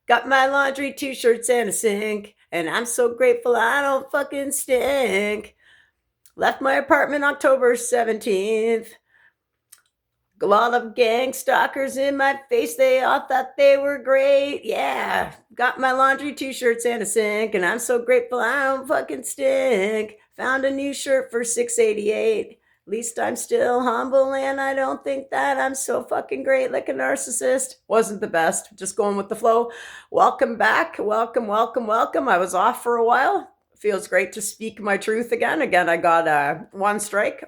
Got my laundry, 2 shirts, and a sink. And I'm so grateful I don't fucking stink. Left my apartment October 17th. A lot of gang stalkers in my face. They all thought they were great. Yeah. Got my laundry, 2 shirts, and a sink. And I'm so grateful I don't fucking stink. Found a new shirt for $6.88. At least I'm still humble and I don't think that I'm so fucking great like a narcissist. Wasn't the best. Just going with the flow. Welcome back. Welcome, welcome, welcome. I was off for a while. Feels great to speak my truth again. Again, I got one strike,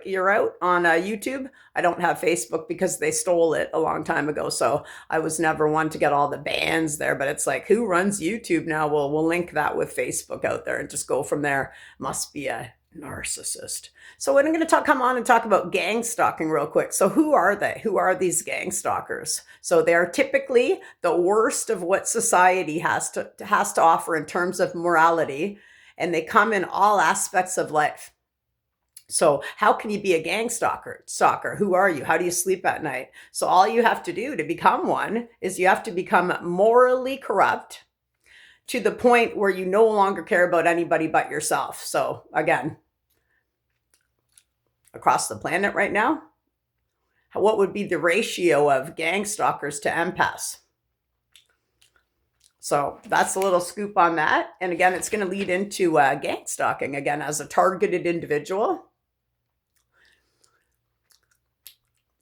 you're out on YouTube. I don't have Facebook because they stole it a long time ago. So I was never one to get all the bans there, but it's like, who runs YouTube now? Well, we'll link that with Facebook out there and just go from there. Must be a narcissist. So I'm going to come on and talk about gang stalking real quick. So who are they? Who are these gang stalkers? So they're typically the worst of what society has to offer in terms of morality, and they come in all aspects of life. So how can you be a gang stalker? Who are you? How do you sleep at night? So all you have to do to become one is you have to become morally corrupt to the point where you no longer care about anybody but yourself. So again, across the planet right now, what would be the ratio of gang stalkers to empaths? So that's a little scoop on that. And again, it's going to lead into gang stalking again as a targeted individual.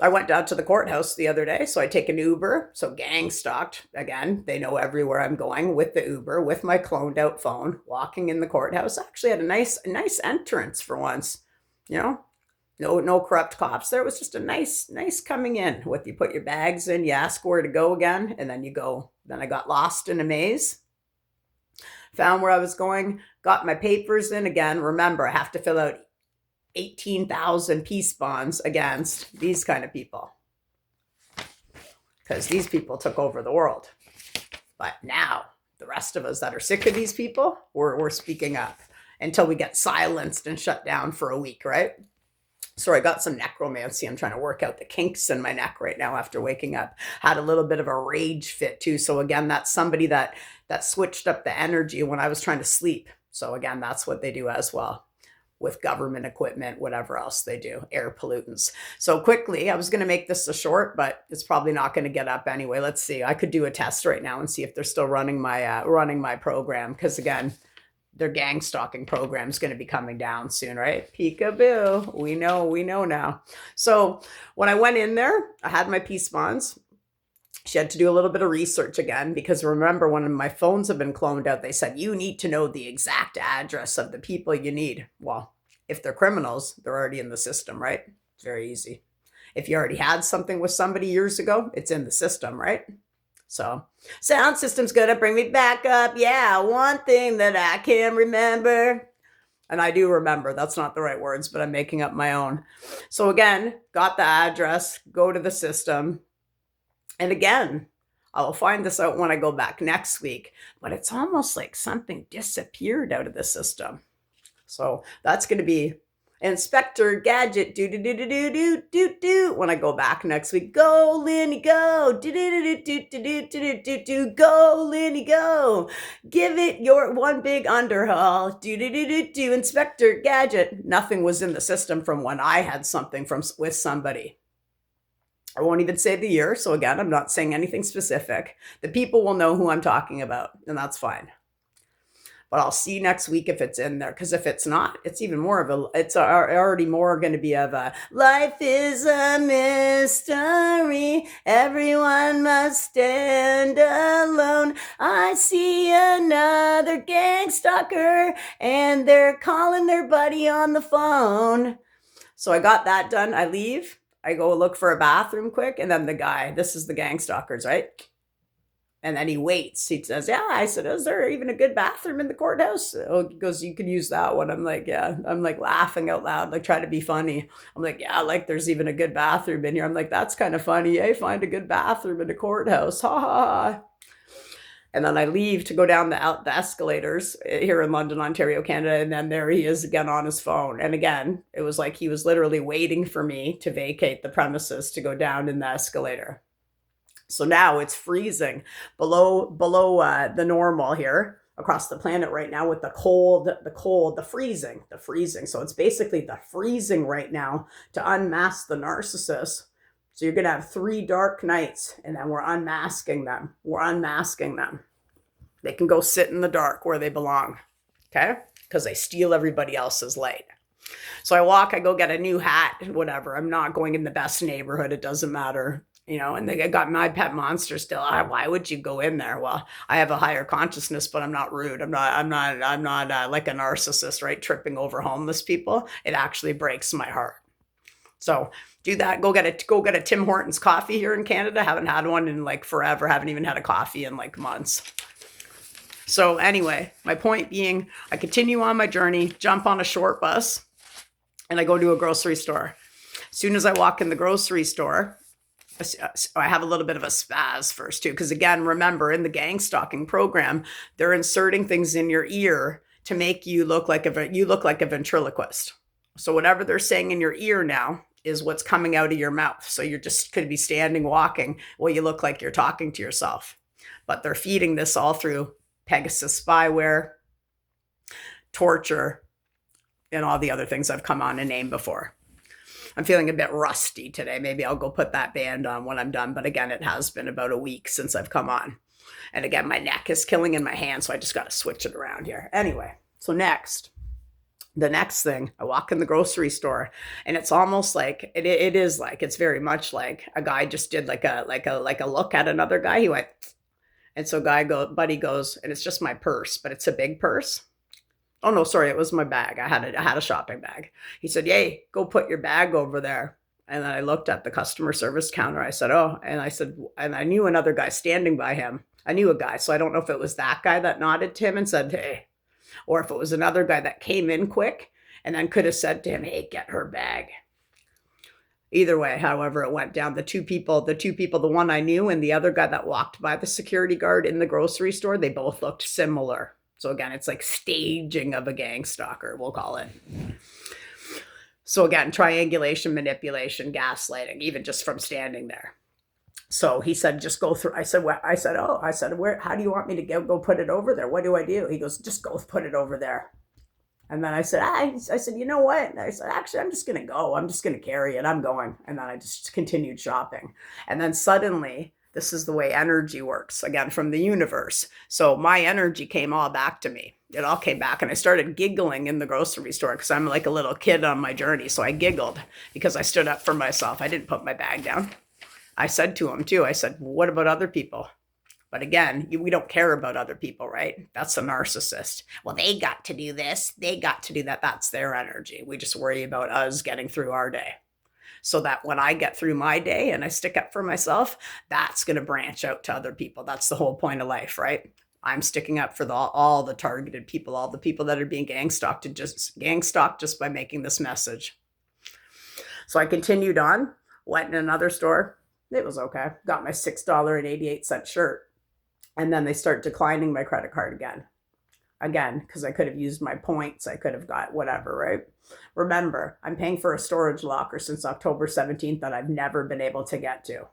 I went down to the courthouse the other day, so I take an Uber. So gang stalked again. They know everywhere I'm going with the Uber, with my cloned out phone, walking in the courthouse. I actually had a nice entrance for once. You know, no corrupt cops. There was just a nice coming in. With you put your bags in, you ask where to go again, and then you go. Then I got lost in a maze. Found where I was going, got my papers in again. Remember, I have to fill out 18,000 peace bonds against these kind of people, because these people took over the world. But now the rest of us that are sick of these people, we're speaking up until we get silenced and shut down for a week, right? So I got some necromancy. I'm trying to work out the kinks in my neck right now after waking up. Had a little bit of a rage fit too. So again, that's somebody that switched up the energy when I was trying to sleep. So again, that's what they do as well with government equipment, whatever else they do, air pollutants. So quickly, I was going to make this a short, but it's probably not going to get up anyway. Let's see. I could do a test right now and see if they're still running my program, because again, their gang stalking program is going to be coming down soon, right? Peekaboo. We know now. So when I went in there, I had my peace bonds. She had to do a little bit of research again, because remember, when my phones have been cloned out, they said, you need to know the exact address of the people you need. Well, if they're criminals, they're already in the system, right? It's very easy. If you already had something with somebody years ago, it's in the system, right? So sound system's going to bring me back up. Yeah, one thing that I can remember. And I do remember, that's not the right words, but I'm making up my own. So again, got the address, go to the system. And again, I will find this out when I go back next week, but it's almost like something disappeared out of the system. So that's going to be Inspector Gadget, do when I go back next week. Go, Linny, go, go, Linny, go. Give it your one big underhaul, Inspector Gadget. Nothing was in the system from when I had something with somebody. I won't even say the year. So again, I'm not saying anything specific. The people will know who I'm talking about, and that's fine. But I'll see next week if it's in there, because if it's not, it's even more of it's already more going to be of a, life is a mystery. Everyone must stand alone. I see another gang stalker, and they're calling their buddy on the phone. So I got that done. I leave. I go look for a bathroom quick, and then the guy, this is the gang stalkers, right? And then he waits. He says, yeah. I said, is there even a good bathroom in the courthouse? Oh, he goes, you can use that one. I'm like, yeah. I'm like laughing out loud, like trying to be funny. I'm like, yeah, like there's even a good bathroom in here. I'm like, that's kind of funny. Hey, find a good bathroom in the courthouse. Ha ha ha. And then I leave to go down the escalators here in London, Ontario, Canada. And then there he is again on his phone. And again, it was like he was literally waiting for me to vacate the premises to go down in the escalator. So now it's freezing below the normal here across the planet right now with the cold, the freezing. So it's basically the freezing right now to unmask the narcissist. So you're going to have 3 dark nights, and then we're unmasking them. They can go sit in the dark where they belong, okay? Because they steal everybody else's light. So I go get a new hat, whatever. I'm not going in the best neighborhood. It doesn't matter. And they got my pet monster still. Why would you go in there? Well, I have a higher consciousness, but I'm not rude. I'm not like a narcissist, right? Tripping over homeless people. It actually breaks my heart. So do that. Go get a Tim Hortons coffee here in Canada. Haven't had one in like forever. Haven't even had a coffee in like months. So anyway, my point being, I continue on my journey, jump on a short bus, and I go to a grocery store. As soon as I walk in the grocery store, I have a little bit of a spaz first too, because again, remember in the gang stalking program, they're inserting things in your ear to make you look like a ventriloquist. So whatever they're saying in your ear now is what's coming out of your mouth. So you're just could be standing, walking. Well, you look like you're talking to yourself, but they're feeding this all through Pegasus spyware, torture, and all the other things I've come on and named before. I'm feeling a bit rusty today. Maybe I'll go put that band on when I'm done. But again, it has been about a week since I've come on. And again, my neck is killing in my hand, so I just got to switch it around here. Anyway, so the next thing, I walk in the grocery store, and it's almost like it's very much like a guy just did like a look at another guy. He went, and so buddy goes, and it's just my purse, but it's a big purse. Oh no, sorry, it was my bag. I had a shopping bag. He said, "Yay, go put your bag over there." And then I looked at the customer service counter. I said, "Oh," and I knew another guy standing by him. I knew a guy, so I don't know if it was that guy that nodded to him and said, "Hey," or if it was another guy that came in quick and then could have said to him, "Hey, get her bag." Either way, however it went down, the two people, the one I knew and the other guy that walked by the security guard in the grocery store, they both looked similar. So again, it's like staging of a gang stalker, we'll call it. So again, triangulation, manipulation, gaslighting, even just from standing there. So he said, "Just go through." I said, "Where? How do you want me to go put it over there? What do I do?" He goes, "Just go put it over there." And then I said, "You know what?" And I said, "Actually, I'm just going to go. I'm just going to carry it. I'm going." And then I just continued shopping. And then suddenly, this is the way energy works, again, from the universe. So my energy came all back to me. It all came back, and I started giggling in the grocery store because I'm like a little kid on my journey. So I giggled because I stood up for myself. I didn't put my bag down. I said to him too, I said, "What about other people?" But again, we don't care about other people, right? That's a narcissist. Well, they got to do this. They got to do that. That's their energy. We just worry about us getting through our day. So that when I get through my day and I stick up for myself, that's going to branch out to other people. That's the whole point of life, right? I'm sticking up for all the targeted people, all the people that are being gang stalked just by making this message. So I continued on, went in another store. It was okay. Got my $6.88 shirt. And then they start declining my credit card again, because I could have used my points. I could have got whatever, right? Remember, I'm paying for a storage locker since October 17th that I've never been able to get to.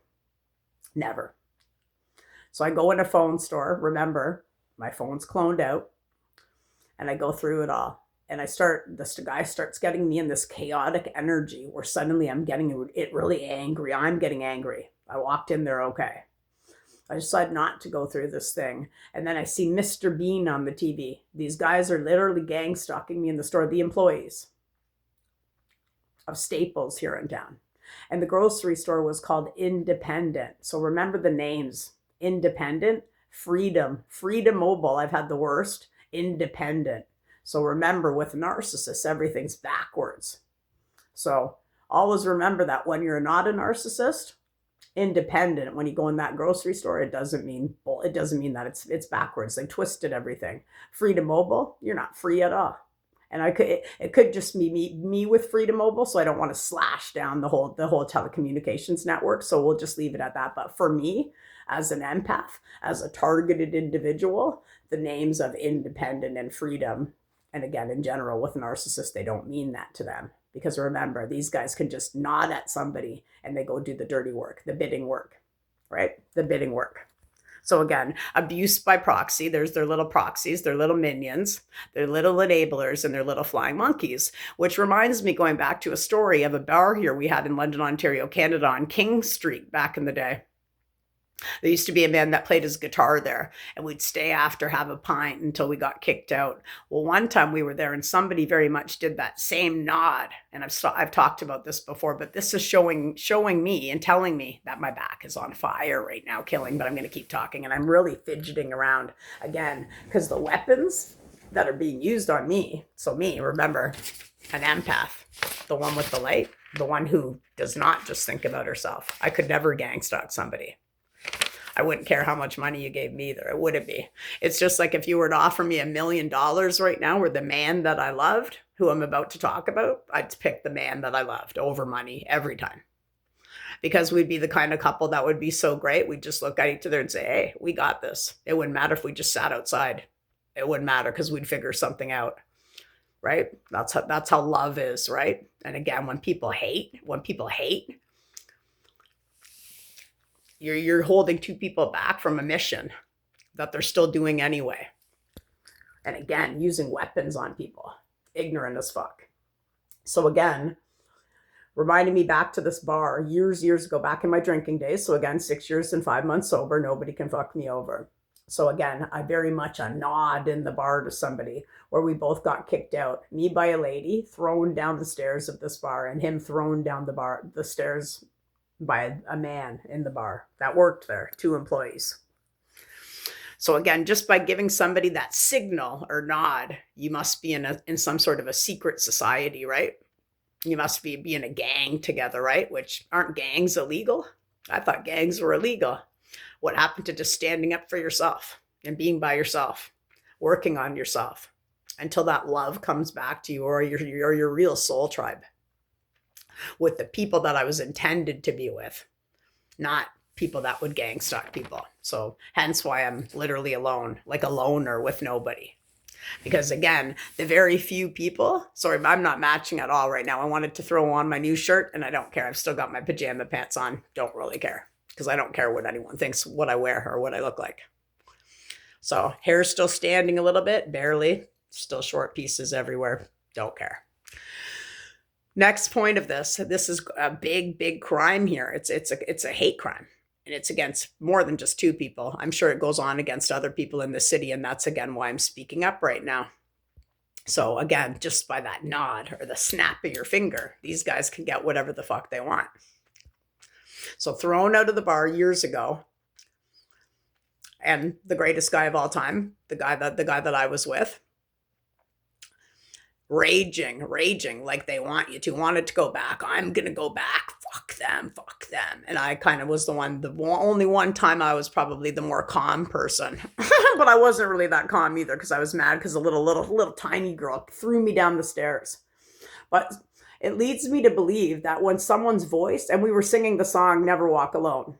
Never. So I go in a phone store. Remember, my phone's cloned out. And I go through it all. And this guy starts getting me in this chaotic energy where suddenly I'm getting it really angry. I'm getting angry. I walked in there okay. I decided not to go through this thing. And then I see Mr. Bean on the TV. These guys are literally gang stalking me in the store, the employees of Staples here in town. And the grocery store was called Independent. So remember the names. Independent, Freedom Mobile. I've had the worst. Independent. So remember, with narcissists, everything's backwards. So always remember that when you're not a narcissist, independent, when you go in that grocery store, it doesn't mean that it's backwards. They twisted everything. Freedom Mobile, you're not free at all. And it could just be me with Freedom Mobile, so I don't want to slash down the whole telecommunications network. So we'll just leave it at that. But for me, as an empath, as a targeted individual, the names of Independent and Freedom, and again, in general, with narcissists, they don't mean that to them. Because remember, these guys can just nod at somebody and they go do the dirty work, the bidding work. right? The bidding work. So again, abuse by proxy, there's their little proxies, their little minions, their little enablers, and their little flying monkeys, which reminds me, going back to a story of a bar here we had in London, Ontario, Canada, on King Street back in the day. There used to be a man that played his guitar there, and we'd stay after, have a pint until we got kicked out. Well, one time we were there and somebody very much did that same nod. And I've talked about this before, but this is showing me and telling me that my back is on fire right now, killing, but I'm going to keep talking. And I'm really fidgeting around again, because the weapons that are being used on me, so me, remember, an empath, the one with the light, the one who does not just think about herself. I could never gang stalk somebody. I wouldn't care how much money you gave me either. It wouldn't be. It's just like if you were to offer me $1 million right now, or the man that I loved, who I'm about to talk about, I'd pick the man that I loved over money every time. Because we'd be the kind of couple that would be so great. We'd just look at each other and say, hey, we got this. It wouldn't matter if we just sat outside. It wouldn't matter because we'd figure something out. Right? That's how love is, right? And again, when people hate, you're holding two people back from a mission that they're still doing anyway. And again, using weapons on people, ignorant as fuck. So again, reminding me back to this bar years ago, back in my drinking days. So again, 6 years and 5 months sober, nobody can fuck me over. So again, I very much a nod in the bar to somebody where we both got kicked out. Me by a lady, thrown down the stairs of this bar, and him thrown down the stairs by a man in the bar that worked there, 2 employees. So again, just by giving somebody that signal or nod, you must be in some sort of a secret society, right? You must be in a gang together, right? Which, aren't gangs illegal? I thought gangs were illegal. What happened to just standing up for yourself and being by yourself, working on yourself until that love comes back to you, or your real soul tribe, with the people that I was intended to be with, not people that would gang stalk people. So hence why I'm literally alone, like a loner with nobody. Because again, the very few people, sorry, I'm not matching at all right now. I wanted to throw on my new shirt and I don't care. I've still got my pajama pants on. Don't really care, because I don't care what anyone thinks, what I wear or what I look like. So hair's still standing a little bit, barely, still short pieces everywhere. Don't care. Next point of this is a big crime here. It's a hate crime, and it's against more than just 2 people. I'm sure it goes on against other people in the city, and that's again why I'm speaking up right now. So again, just by that nod or the snap of your finger, these guys can get whatever the fuck they want. So thrown out of the bar years ago, and the greatest guy of all time, the guy that I was with, raging like they want you to, wanted to go back. I'm gonna go back, fuck them. And I kind of was the only one time I was probably the more calm person. But I wasn't really that calm either, because I was mad because a little tiny girl threw me down the stairs. But it leads me to believe that when someone's voice, and we were singing the song Never Walk Alone,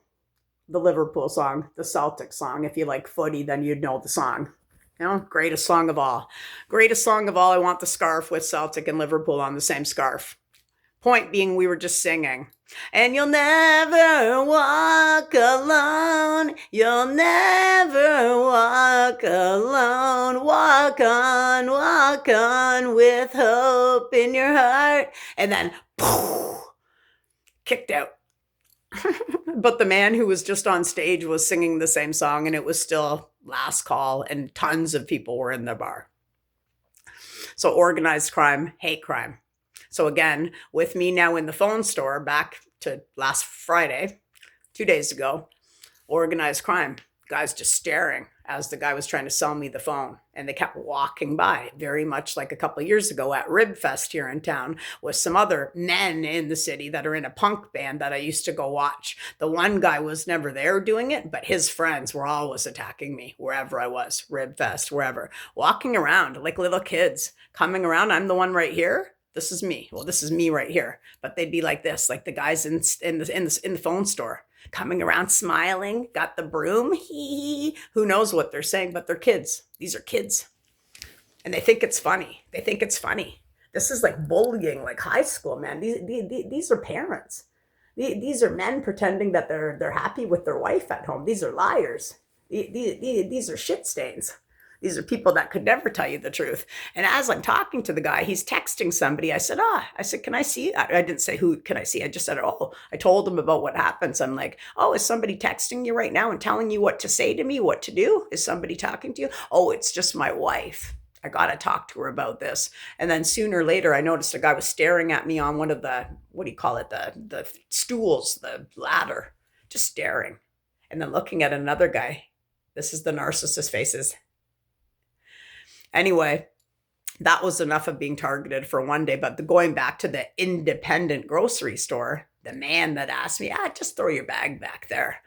the Liverpool song, the Celtic song. If you like footy, then you'd know the song. You know, greatest song of all. Greatest song of all. I want the scarf with Celtic and Liverpool on the same scarf. Point being, we were just singing. And you'll never walk alone. You'll never walk alone. Walk on with hope in your heart. And then, poof, kicked out. But the man who was just on stage was singing the same song, and it was still last call, and tons of people were in the bar. So organized crime, hate crime. So again, with me now in the phone store, back to last Friday, 2 days ago, organized crime. Guys just staring as the guy was trying to sell me the phone. And they kept walking by, very much like a couple of years ago at Rib Fest here in town, with some other men in the city that are in a punk band that I used to go watch. The one guy was never there doing it, but his friends were always attacking me wherever I was, Rib Fest, wherever. Walking around like little kids, coming around. I'm the one right here. This is me. Well, this is me right here. But they'd be like this, like the guys in the phone store, coming around smiling, got the broom. Who knows what they're saying, but they're kids. These are kids. And they think it's funny. This is like bullying, like high school, man. These are parents. These are men pretending that they're happy with their wife at home. These are liars. These are shit stains. These are people that could never tell you the truth. And as I'm talking to the guy, he's texting somebody. I said, can I see? I didn't say who can I see. I just said, I told him about what happens. I'm like, is somebody texting you right now and telling you what to say to me, what to do? Is somebody talking to you? Oh, it's just my wife. I got to talk to her about this. And then sooner or later, I noticed a guy was staring at me on one of the, the stools, the ladder, just staring. And then looking at another guy. This is the narcissist faces. Anyway, that was enough of being targeted for one day. But going back to the independent grocery store, the man that asked me, just throw your bag back there.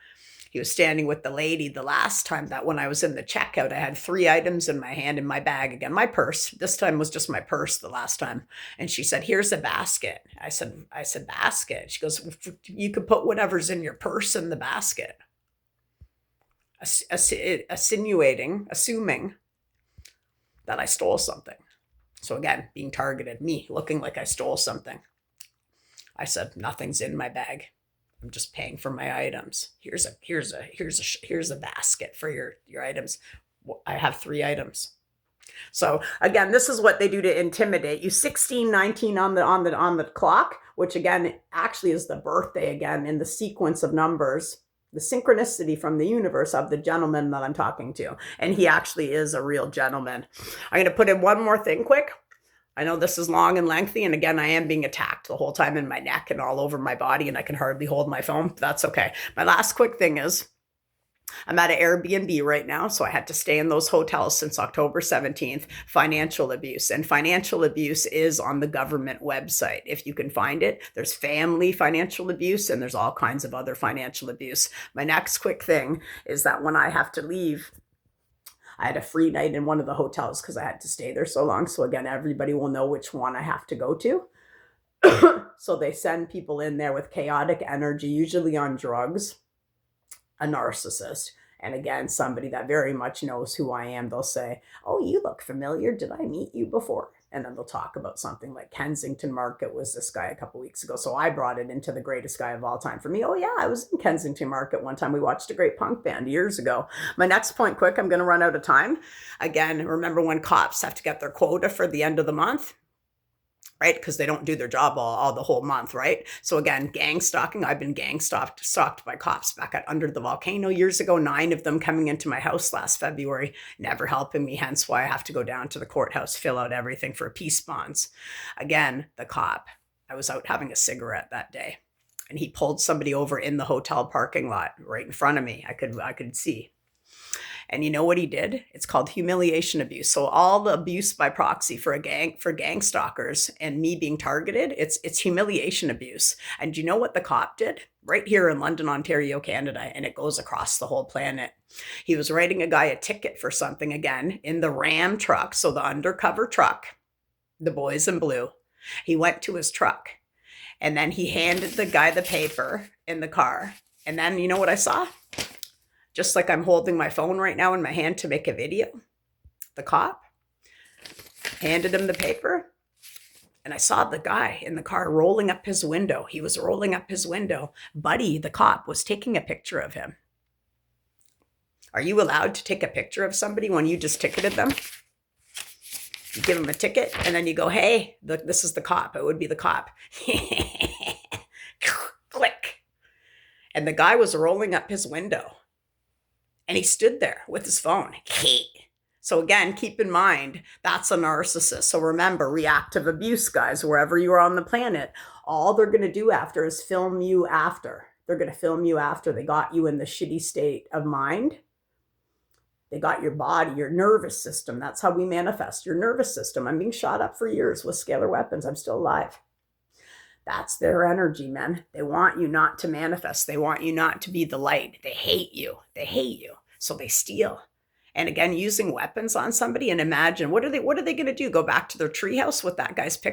He was standing with the lady the last time that when I was in the checkout, I had 3 items in my hand in my bag. Again, my purse. This time was just my purse the last time. And she said, here's a basket. I said, basket. She goes, you could put whatever's in your purse in the basket. Assuming that I stole something. So again, being targeted, me looking like I stole something. I said, nothing's in my bag. I'm just paying for my items. Here's a basket for your items. I have 3 items. So again, this is what they do to intimidate you. 1619 on the clock, which again actually is the birthday again in the sequence of numbers. The synchronicity from the universe of the gentleman that I'm talking to. And he actually is a real gentleman. I'm going to put in one more thing quick. I know this is long and lengthy. And again, I am being attacked the whole time in my neck and all over my body. And I can hardly hold my phone. That's okay. My last quick thing is I'm at an Airbnb right now, so I had to stay in those hotels since October 17th. Financial abuse. And financial abuse is on the government website. If you can find it, there's family financial abuse and there's all kinds of other financial abuse. My next quick thing is that when I have to leave, I had a free night in one of the hotels because I had to stay there so long. So again, everybody will know which one I have to go to. So they send people in there with chaotic energy, usually on drugs. A narcissist. And again, somebody that very much knows who I am. They'll say, oh, you look familiar. Did I meet you before? And then they'll talk about something like Kensington Market was this guy a couple weeks ago. So I brought it into the greatest guy of all time for me. Oh yeah, I was in Kensington Market one time. We watched a great punk band years ago. My next point, quick, I'm going to run out of time. Again, remember when cops have to get their quota for the end of the month? Right? Because they don't do their job all the whole month, right? So again, gang stalking. I've been gang stalked by cops back at Under the Volcano years ago, 9 of them coming into my house last February, never helping me, hence why I have to go down to the courthouse, fill out everything for peace bonds. Again, the cop, I was out having a cigarette that day, and he pulled somebody over in the hotel parking lot right in front of me. I could see. And you know what he did? It's called humiliation abuse. So all the abuse by proxy for gang stalkers and me being targeted, it's humiliation abuse. And you know what the cop did? Right here in London, Ontario, Canada, and it goes across the whole planet. He was writing a guy a ticket for something again in the Ram truck. So the undercover truck, the boys in blue. He went to his truck and then he handed the guy the paper in the car. And then you know what I saw? Just like I'm holding my phone right now in my hand to make a video, the cop handed him the paper, and I saw the guy in the car rolling up his window. He was rolling up his window. Buddy, the cop, was taking a picture of him. Are you allowed to take a picture of somebody when you just ticketed them? You give them a ticket, and then you go, hey, this is the cop. It would be the cop. Click. And the guy was rolling up his window. And he stood there with his phone. So again, keep in mind, that's a narcissist. So remember, reactive abuse, guys, wherever you are on the planet, all they're going to do after is film you after. They're going to film you after they got you in the shitty state of mind. They got your body, your nervous system. That's how we manifest your nervous system. I'm being shot up for years with scalar weapons. I'm still alive. That's their energy, man. They want you not to manifest. They want you not to be the light. They hate you. They hate you. So they steal. And again, using weapons on somebody, and imagine, what are they going to do? Go back to their treehouse with that guy's picture?